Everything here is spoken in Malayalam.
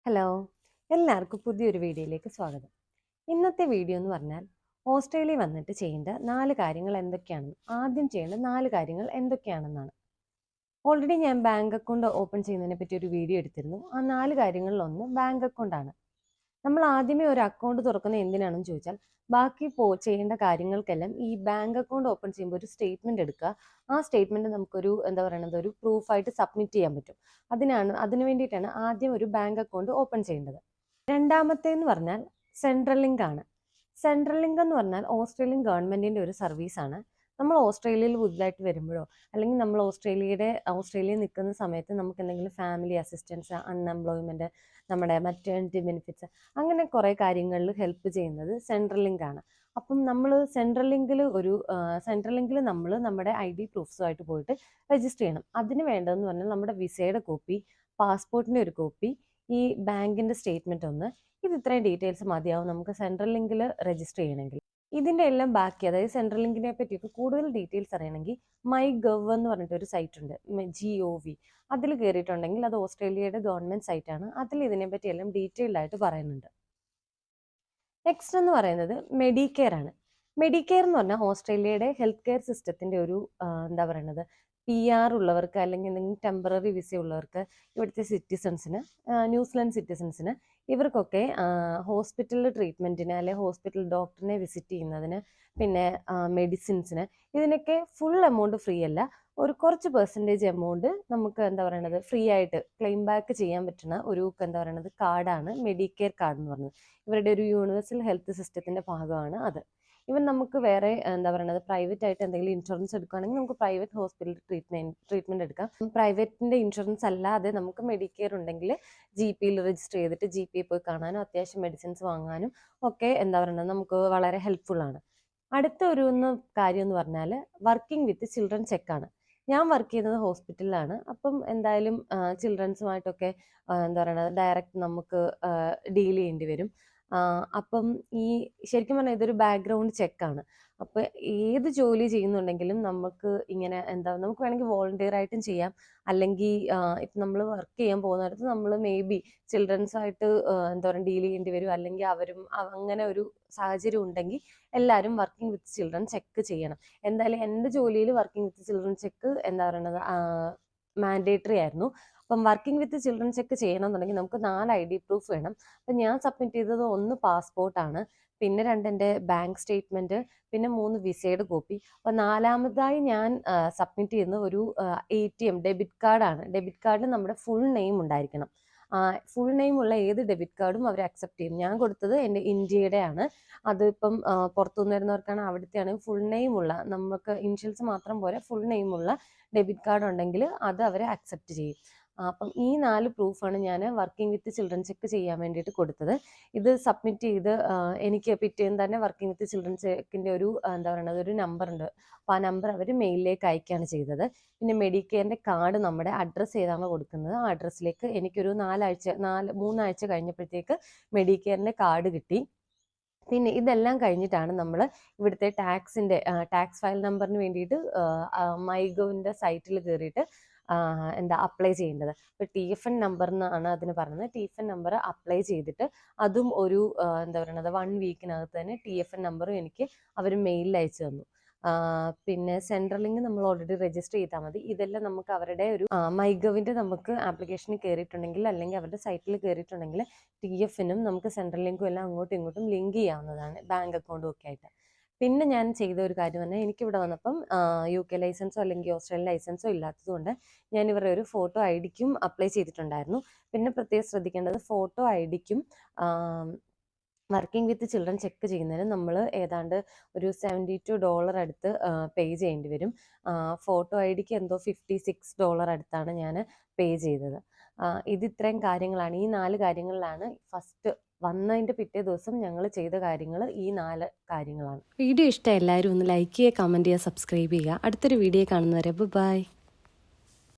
ഹലോ, എല്ലാവർക്കും പുതിയൊരു വീഡിയോയിലേക്ക് സ്വാഗതം. ഇന്നത്തെ വീഡിയോ എന്ന് പറഞ്ഞാൽ ഓസ്ട്രേലിയ വന്നിട്ട് ചെയ്യേണ്ട 4 കാര്യങ്ങൾ എന്തൊക്കെയാണെന്ന് ആദ്യം ചെയ്യേണ്ട 4 കാര്യങ്ങൾ എന്തൊക്കെയാണെന്നാണ്. ഓൾറെഡി ഞാൻ ബാങ്ക് അക്കൗണ്ട് ഓപ്പൺ ചെയ്യുന്നതിനെ പറ്റി ഒരു വീഡിയോ എടുത്തിരുന്നു. ആ 4 കാര്യങ്ങളിലൊന്ന് ബാങ്ക് അക്കൗണ്ടാണ്. നമ്മൾ ആദ്യമേ ഒരു അക്കൗണ്ട് തുറക്കുന്നത് എന്തിനാണെന്ന് ചോദിച്ചാൽ ബാക്കി ചെയ്യേണ്ട കാര്യങ്ങൾക്കെല്ലാം ഈ ബാങ്ക് അക്കൗണ്ട് ഓപ്പൺ ചെയ്യുമ്പോൾ ഒരു സ്റ്റേറ്റ്മെന്റ് എടുക്കുക. ആ സ്റ്റേറ്റ്മെന്റ് നമുക്കൊരു എന്താ പറയുന്നത് ഒരു പ്രൂഫായിട്ട് സബ്മിറ്റ് ചെയ്യാൻ പറ്റും. അതിന് വേണ്ടിയിട്ടാണ് ആദ്യം ഒരു ബാങ്ക് അക്കൗണ്ട് ഓപ്പൺ ചെയ്യേണ്ടത്. രണ്ടാമത്തേന്ന് പറഞ്ഞാൽ സെൻട്രൽ ലിങ്ക് ആണ്. സെൻട്രൽ ലിങ്ക് എന്ന് പറഞ്ഞാൽ ഓസ്ട്രേലിയൻ ഗവൺമെന്റിന്റെ ഒരു സർവീസാണ്. നമ്മൾ ഓസ്ട്രേലിയയിൽ പുതുതായിട്ട് വരുമ്പോഴോ അല്ലെങ്കിൽ നമ്മൾ ഓസ്ട്രേലിയയിൽ നിൽക്കുന്ന സമയത്ത് നമുക്ക് എന്തെങ്കിലും ഫാമിലി അസിസ്റ്റൻസ്, അൺഎംപ്ലോയ്മെന്റ്, നമ്മുടെ മറ്റേണിറ്റി ബെനിഫിറ്റ്സ്, അങ്ങനെ കുറേ കാര്യങ്ങളിൽ ഹെൽപ്പ് ചെയ്യുന്നത് സെൻട്രൽ ലിങ്ക് ആണ്. അപ്പം നമ്മൾ സെൻട്രൽ ലിങ്കിൽ നമ്മൾ നമ്മുടെ ID പ്രൂഫ്സുമായിട്ട് പോയിട്ട് രജിസ്റ്റർ ചെയ്യണം. അതിന് വേണ്ടതെന്ന് പറഞ്ഞാൽ നമ്മുടെ വിസയുടെ കോപ്പി, പാസ്പോർട്ടിന്റെ ഒരു കോപ്പി, ഈ ബാങ്കിന്റെ സ്റ്റേറ്റ്മെന്റ് ഒന്ന്, ഇത് ഇത്രയും ഡീറ്റെയിൽസ് മതിയാവും നമുക്ക് സെൻട്രൽ ലിങ്കിൽ രജിസ്റ്റർ ചെയ്യണമെങ്കിൽ. ഇതിന്റെ എല്ലാം ബാക്കി, അതായത് സെൻട്രൽ ലിങ്കിനെ പറ്റിയൊക്കെ കൂടുതൽ ഡീറ്റെയിൽസ് അറിയണമെങ്കിൽ MyGov എന്ന് പറഞ്ഞിട്ടൊരു സൈറ്റ് ഉണ്ട്, GOV. അതിൽ കയറിയിട്ടുണ്ടെങ്കിൽ അത് ഓസ്ട്രേലിയയുടെ ഗവൺമെന്റ് സൈറ്റാണ്. അതിൽ ഇതിനെപ്പറ്റി എല്ലാം ഡീറ്റെയിൽഡ് ആയിട്ട് പറയുന്നുണ്ട്. നെക്സ്റ്റ് എന്ന് പറയുന്നത് മെഡിക്കെയർ ആണ്. മെഡിക്കെയർ എന്ന് പറഞ്ഞാൽ ഓസ്ട്രേലിയയുടെ ഹെൽത്ത് കെയർ സിസ്റ്റത്തിന്റെ ഒരു എന്താ പറയുന്നത് PR ഉള്ളവർക്ക് അല്ലെങ്കിൽ എന്തെങ്കിലും ടെമ്പററി വിസ ഉള്ളവർക്ക്, ഇവിടുത്തെ സിറ്റിസൺസിന്, ന്യൂസിലൻഡ് സിറ്റിസൺസിന്, ഇവർക്കൊക്കെ ഹോസ്പിറ്റൽ ട്രീറ്റ്മെന്റിന് അല്ലെങ്കിൽ ഹോസ്പിറ്റൽ ഡോക്ടറിനെ വിസിറ്റ് ചെയ്യുന്നതിന്, പിന്നെ മെഡിസിൻസിന്, ഇതിനൊക്കെ ഫുൾ എമൗണ്ട് ഫ്രീ അല്ല, ഒരു കുറച്ച് പെർസെൻറ്റേജ് എമൗണ്ട് നമുക്ക് എന്താ പറയണത് ഫ്രീ ആയിട്ട് ക്ലെയിം ബാക്ക് ചെയ്യാൻ പറ്റുന്ന ഒരു എന്താ പറയണത് കാർഡാണ് മെഡിക്കെയർ കാർഡ് എന്ന് പറയുന്നത്. ഇവരുടെ ഒരു യൂണിവേഴ്സൽ ഹെൽത്ത് സിസ്റ്റത്തിന്റെ ഭാഗമാണ് അത്. ഇവൻ നമുക്ക് വേറെ എന്താ പറയുന്നത് പ്രൈവറ്റ് ആയിട്ട് എന്തെങ്കിലും ഇൻഷുറൻസ് എടുക്കുകയാണെങ്കിൽ നമുക്ക് പ്രൈവറ്റ് ഹോസ്പിറ്റൽ ട്രീറ്റ്മെന്റ് എടുക്കാം. പ്രൈവറ്റിന്റെ ഇൻഷുറൻസ് അല്ലാതെ നമുക്ക് മെഡിക്കെയർ ഉണ്ടെങ്കിൽ GPയിൽ രജിസ്റ്റർ ചെയ്തിട്ട് GP പോയി കാണാനും അത്യാവശ്യം മെഡിസിൻസ് വാങ്ങാനും ഒക്കെ എന്താ പറയുന്നത് നമുക്ക് വളരെ ഹെൽപ്ഫുൾ ആണ്. അടുത്ത ഒരു കാര്യം എന്ന് പറഞ്ഞാൽ വർക്കിംഗ് വിത്ത് ചിൽഡ്രൻ ചെക്കാണ്. ഞാൻ വർക്ക് ചെയ്യുന്നത് ഹോസ്പിറ്റലിലാണ്. അപ്പം എന്തായാലും ചിൽഡ്രൻസുമായിട്ടൊക്കെ എന്താ പറയുന്നത് ഡയറക്റ്റ് നമുക്ക് ഡീൽ ചെയ്യേണ്ടി വരും. അപ്പം ഈ ശരിക്കും പറഞ്ഞാൽ ഇതൊരു ബാക്ക്ഗ്രൗണ്ട് ചെക്കാണ്. അപ്പൊ ഏത് ജോലി ചെയ്യുന്നുണ്ടെങ്കിലും നമുക്ക് ഇങ്ങനെ നമുക്ക് വേണമെങ്കിൽ വോളണ്ടിയർ ആയിട്ടും ചെയ്യാം. അല്ലെങ്കിൽ ഇപ്പം നമ്മൾ വർക്ക് ചെയ്യാൻ പോകുന്നിടത്ത് നമ്മൾ മേ ബി ചിൽഡ്രൻസായിട്ട് എന്താ പറയുക ഡീൽ ചെയ്യേണ്ടി വരും, അല്ലെങ്കിൽ അങ്ങനെ ഒരു സാഹചര്യം ഉണ്ടെങ്കിൽ എല്ലാവരും വർക്കിംഗ് വിത്ത് ചിൽഡ്രൻ ചെക്ക് ചെയ്യണം. എന്തായാലും എൻ്റെ ജോലിയിൽ വർക്കിംഗ് വിത്ത് ചിൽഡ്രൻ ചെക്ക് എന്താ പറയുന്നത് മാൻഡേറ്ററി ആയിരുന്നു. അപ്പം വർക്കിംഗ് വിത്ത് ചിൽഡ്രൻ ചെക്ക് ചെയ്യണമെന്നുണ്ടെങ്കിൽ നമുക്ക് 4 ID പ്രൂഫ് വേണം. അപ്പം ഞാൻ സബ്മിറ്റ് ചെയ്തത് 1 പാസ്പോർട്ടാണ്, പിന്നെ 2 എൻ്റെ ബാങ്ക് സ്റ്റേറ്റ്മെന്റ്, പിന്നെ 3 വിസയുടെ കോപ്പി. അപ്പം 4മതായി ഞാൻ സബ്മിറ്റ് ചെയ്യുന്ന ഒരു ATM ഡെബിറ്റ് കാർഡാണ്. ഡെബിറ്റ് കാർഡിൽ നമ്മുടെ ഫുൾ നെയിം ഉണ്ടായിരിക്കണം. ഫുൾ നെയിം ഉള്ള ഏത് ഡെബിറ്റ് കാർഡും അവർ അക്സെപ്റ്റ് ചെയ്യും. ഞാൻ കൊടുത്തത് എൻ്റെ ഇന്ത്യയുടെ ആണ്. അതിപ്പം പുറത്തുനിന്ന് വരുന്നവർക്കാണ്, അവിടുത്തെ ആണെങ്കിൽ ഫുൾ നെയിം ഉള്ള, നമുക്ക് ഇനിഷ്യൽസ് മാത്രം പോരെ, ഫുൾ നെയിം ഉള്ള ഡെബിറ്റ് കാർഡ് ഉണ്ടെങ്കിൽ അത് അവർ അക്സെപ്റ്റ് ചെയ്യും. അപ്പം ഈ 4 പ്രൂഫാണ് ഞാൻ വർക്കിംഗ് വിത്ത് ചിൽഡ്രൻ ചെക്ക് ചെയ്യാൻ വേണ്ടിയിട്ട് കൊടുത്തത്. ഇത് സബ്മിറ്റ് ചെയ്ത് എനിക്ക് പിറ്റേന്ന് തന്നെ വർക്കിംഗ് വിത്ത് ചിൽഡ്രൻ ചെക്കിന്റെ ഒരു എന്താ പറയുന്നത് ഒരു നമ്പർ ഉണ്ട്. അപ്പോൾ ആ നമ്പർ അവർ മെയിലിലേക്ക് അയക്കുകയാണ് ചെയ്തത്. പിന്നെ മെഡിക്കെയറിന്റെ കാർഡ് നമ്മുടെ അഡ്രസ്സ് ഏതാണോ കൊടുക്കുന്നത് ആ അഡ്രസ്സിലേക്ക് എനിക്കൊരു 3 ആഴ്ച കഴിഞ്ഞപ്പോഴത്തേക്ക് മെഡിക്കെയറിന്റെ കാർഡ് കിട്ടി. പിന്നെ ഇതെല്ലാം കഴിഞ്ഞിട്ടാണ് നമ്മൾ ഇവിടുത്തെ ടാക്സ് ഫയൽ നമ്പറിന് വേണ്ടിയിട്ട് MyGovന്റെ സൈറ്റിൽ കയറിയിട്ട് അപ്ലൈ ചെയ്യേണ്ടത്. ഇപ്പോൾ TFN നമ്പർ എന്നാണ് അതിന് പറയുന്നത്. TFN നമ്പർ അപ്ലൈ ചെയ്തിട്ട് അതും ഒരു എന്താ പറയുന്നത് 1 വീക്കിനകത്ത് തന്നെ TFN നമ്പറും എനിക്ക് അവർ മെയിലിൽ അയച്ചു തന്നു. പിന്നെ സെൻട്രൽ ലിങ്ക് നമ്മൾ ഓൾറെഡി രജിസ്റ്റർ ചെയ്താൽ മതി. ഇതെല്ലാം നമുക്ക് അവരുടെ ഒരു MyGovന്റെ നമുക്ക് ആപ്ലിക്കേഷനിൽ കയറിയിട്ടുണ്ടെങ്കിൽ അല്ലെങ്കിൽ അവരുടെ സൈറ്റിൽ കയറിയിട്ടുണ്ടെങ്കിൽ TFനും നമുക്ക് സെൻട്രൽ ലിങ്കും എല്ലാം അങ്ങോട്ടും ഇങ്ങോട്ടും ലിങ്ക് ചെയ്യാവുന്നതാണ്, ബാങ്ക് അക്കൗണ്ടും ഒക്കെ ആയിട്ട്. പിന്നെ ഞാൻ ചെയ്ത ഒരു കാര്യം പറഞ്ഞാൽ എനിക്കിവിടെ വന്നപ്പം UK ലൈസൻസോ അല്ലെങ്കിൽ ഓസ്ട്രേലിയൻ ലൈസൻസോ ഇല്ലാത്തതുകൊണ്ട് ഞാൻ ഇവരുടെ ഒരു ഫോട്ടോ ID-ക്കും അപ്ലൈ ചെയ്തിട്ടുണ്ടായിരുന്നു. പിന്നെ പ്രത്യേകം ശ്രദ്ധിക്കേണ്ടത് ഫോട്ടോ ID-ക്കും വർക്കിംഗ് വിത്ത് ചിൽഡ്രൻ ചെക്ക് ചെയ്യുന്നതിന് നമ്മൾ ഏതാണ്ട് ഒരു $72 അടുത്ത് പേ ചെയ്യേണ്ടി വരും. ഫോട്ടോ ID-ക്ക് എന്തോ $56 അടുത്താണ് ഞാൻ പേ ചെയ്തത്. ഇത് ഇത്രയും കാര്യങ്ങളാണ്, ഈ 4 കാര്യങ്ങളിലാണ് ഫസ്റ്റ് വന്നതിൻ്റെ പിറ്റേ ദിവസം ഞങ്ങൾ ചെയ്ത കാര്യങ്ങൾ ഈ 4 കാര്യങ്ങളാണ്. വീഡിയോ ഇഷ്ടം എല്ലാവരും ഒന്ന് ലൈക്ക് ചെയ്യുക, കമൻറ്റ് ചെയ്യുക, സബ്സ്ക്രൈബ് ചെയ്യുക. അടുത്തൊരു വീഡിയോ കാണുന്നവരെ ബൈ.